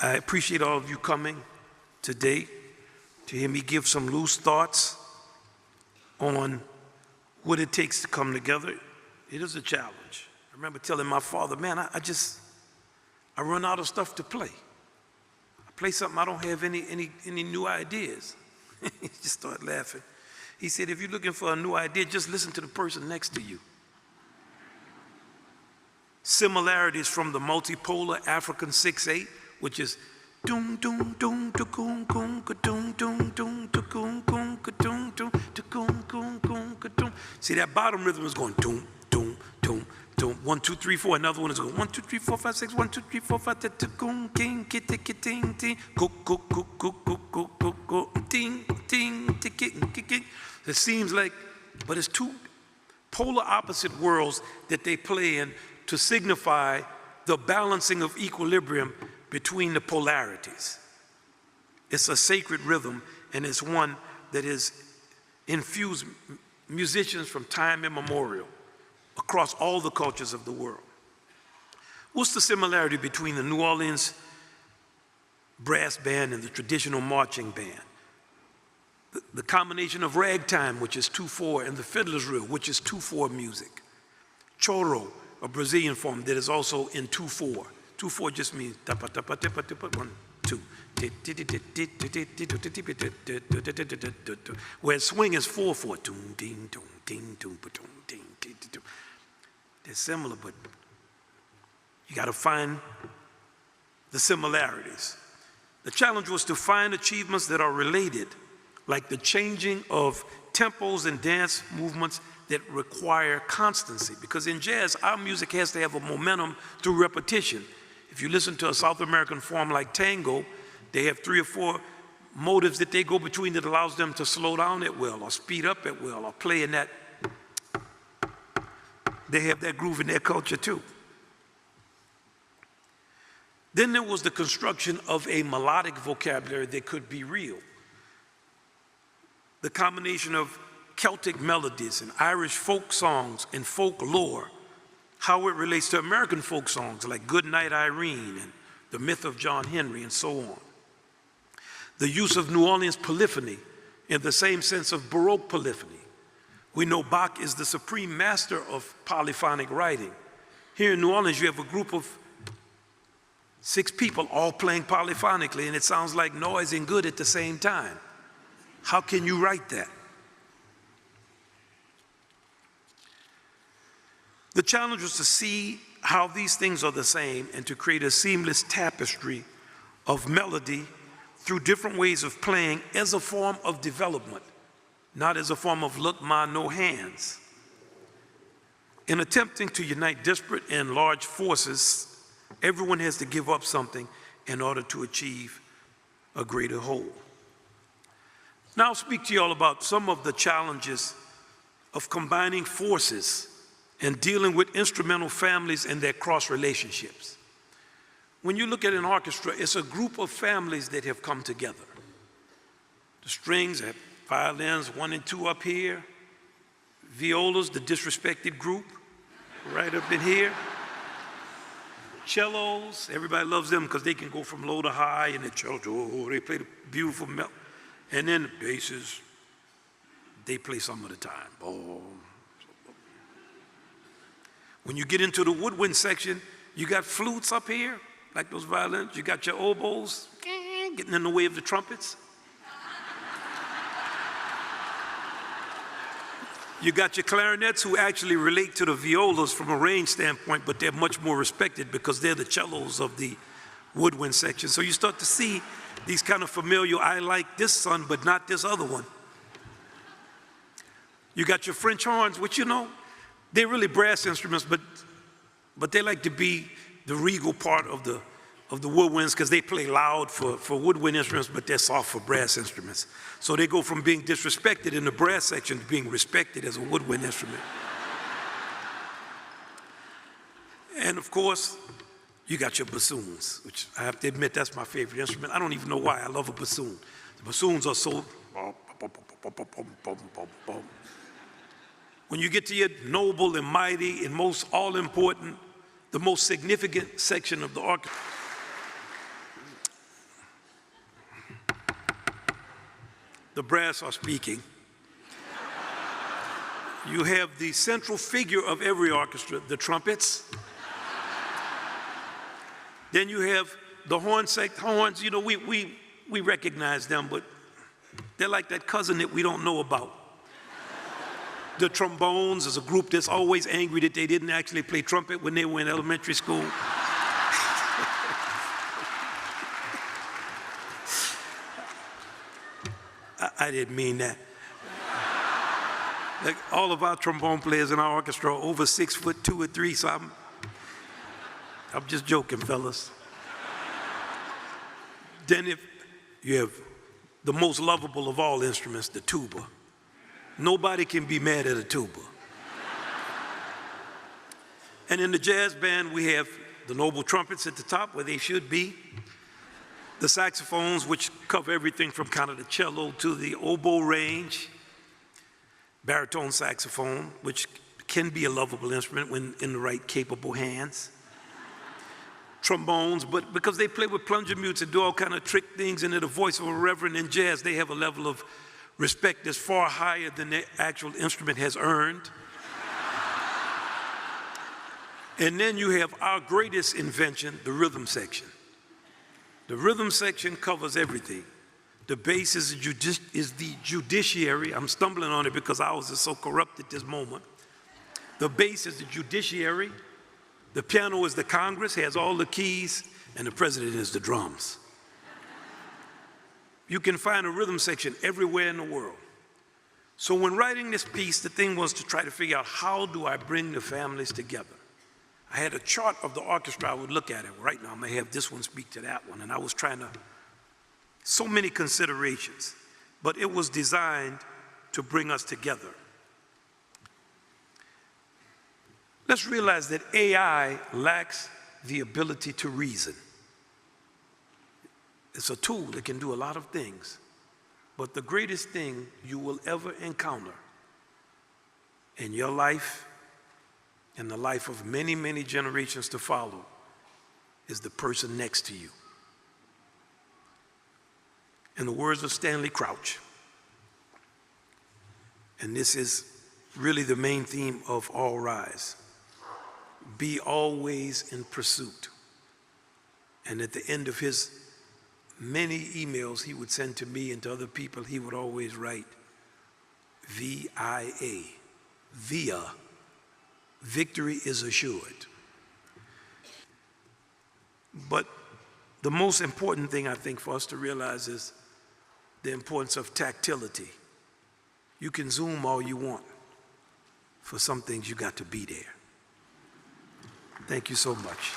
I appreciate all of you coming today to hear me give some loose thoughts on what it takes to come together. It is a challenge. I remember telling my father, man, I run out of stuff to play. I play something, I don't have any new ideas. He just started laughing. He said, if you're looking for a new idea, just listen to the person next to you. Similarities from the multipolar African 6/8, which is doom doom doom to kum kum ka doom doom doom to kum kum ka doom doom to kum kum kum ka doom. See, that bottom rhythm is going doom doom doom doom. 1 2 3 4. Another one is going 1 2 3 4 5 6. 1 2 3 4 5 6. Kum king kitty kitty ting cook cook cook cook cook cook cook cook ting ting tick. It seems like, but it's two polar opposite worlds that they play in to signify the balancing of equilibrium between the polarities. It's a sacred rhythm, and it's one that has infused musicians from time immemorial across all the cultures of the world. What's the similarity between the New Orleans brass band and the traditional marching band? The combination of ragtime, which is 2/4, and the fiddler's reel, which is 2/4 music. Choro, a Brazilian form that is also in 2/4. 2/4 just means tapa tapa tapa tapa 1 2. Where swing is 4/4. They're similar, but you got to find the similarities. The challenge was to find achievements that are related, like the changing of tempos and dance movements that require constancy. Because in jazz, our music has to have a momentum through repetition. If you listen to a South American form like tango, they have 3 or 4 motives that they go between that allows them to slow down at will or speed up at will or play in that. They have that groove in their culture too. Then there was the construction of a melodic vocabulary that could be real. The combination of Celtic melodies and Irish folk songs and folklore, how it relates to American folk songs like Good Night Irene and The Myth of John Henry and so on. The use of New Orleans polyphony in the same sense of Baroque polyphony. We know Bach is the supreme master of polyphonic writing. Here in New Orleans, you have a group of 6 people all playing polyphonically, and it sounds like noise and good at the same time. How can you write that? The challenge was to see how these things are the same and to create a seamless tapestry of melody through different ways of playing as a form of development, not as a form of look, ma, no hands. In attempting to unite disparate and large forces, everyone has to give up something in order to achieve a greater whole. Now I'll speak to you all about some of the challenges of combining forces and dealing with instrumental families and their cross relationships. When you look at an orchestra, it's a group of families that have come together. The strings have violins, 1 and 2 up here. Violas, the disrespected group, right up in here. Cellos, everybody loves them because they can go from low to high, and the cello, oh, they play the beautiful melody. And then the basses, they play some of the time. Oh. When you get into the woodwind section, you got flutes up here, like those violins. You got your oboes getting in the way of the trumpets. You got your clarinets who actually relate to the violas from a range standpoint, but they're much more respected because they're the cellos of the woodwind section. So you start to see these kind of familial, I like this son, but not this other one. You got your French horns, which, you know, they're really brass instruments, but they like to be the regal part of the woodwinds because they play loud for woodwind instruments, but they're soft for brass instruments. So they go from being disrespected in the brass section to being respected as a woodwind instrument. And of course, you got your bassoons, which I have to admit, that's my favorite instrument. I don't even know why I love a bassoon. The bassoons are so... When you get to your noble and mighty and most all-important, the most significant section of the orchestra, the brass are speaking. You have the central figure of every orchestra, the trumpets. Then you have the horns, you know, we recognize them, but they're like that cousin that we don't know about. The trombones is a group that's always angry that they didn't actually play trumpet when they were in elementary school. I didn't mean that. Like all of our trombone players in our orchestra are over 6'2" or 3", so I'm just joking, fellas. Then if you have the most lovable of all instruments, the tuba. Nobody can be mad at a tuba. And in the jazz band, we have the noble trumpets at the top, where they should be. The saxophones, which cover everything from kind of the cello to the oboe range. Baritone saxophone, which can be a lovable instrument when in the right capable hands. Trombones, but because they play with plunger mutes and do all kind of trick things, and they're the voice of a reverend in jazz, they have a level of respect that's far higher than the actual instrument has earned. And then you have our greatest invention, the rhythm section. The rhythm section covers everything. The bass is the judiciary. I'm stumbling on it because ours is so corrupt at this moment. The bass is the judiciary. The piano is the Congress, has all the keys, and the president is the drums. You can find a rhythm section everywhere in the world. So when writing this piece, the thing was to try to figure out, how do I bring the families together? I had a chart of the orchestra I would look at it. Right now, I may have this one speak to that one, and I was trying to, so many considerations, but it was designed to bring us together. Let's realize that AI lacks the ability to reason. It's a tool that can do a lot of things, but the greatest thing you will ever encounter in your life and the life of many, many generations to follow is the person next to you. In the words of Stanley Crouch, and this is really the main theme of All Rise: be always in pursuit. And at the end of his many emails he would send to me and to other people, he would always write VIA, via, victory is assured. But the most important thing I think for us to realize is the importance of tactility. You can zoom all you want. For some things, you got to be there. Thank you so much.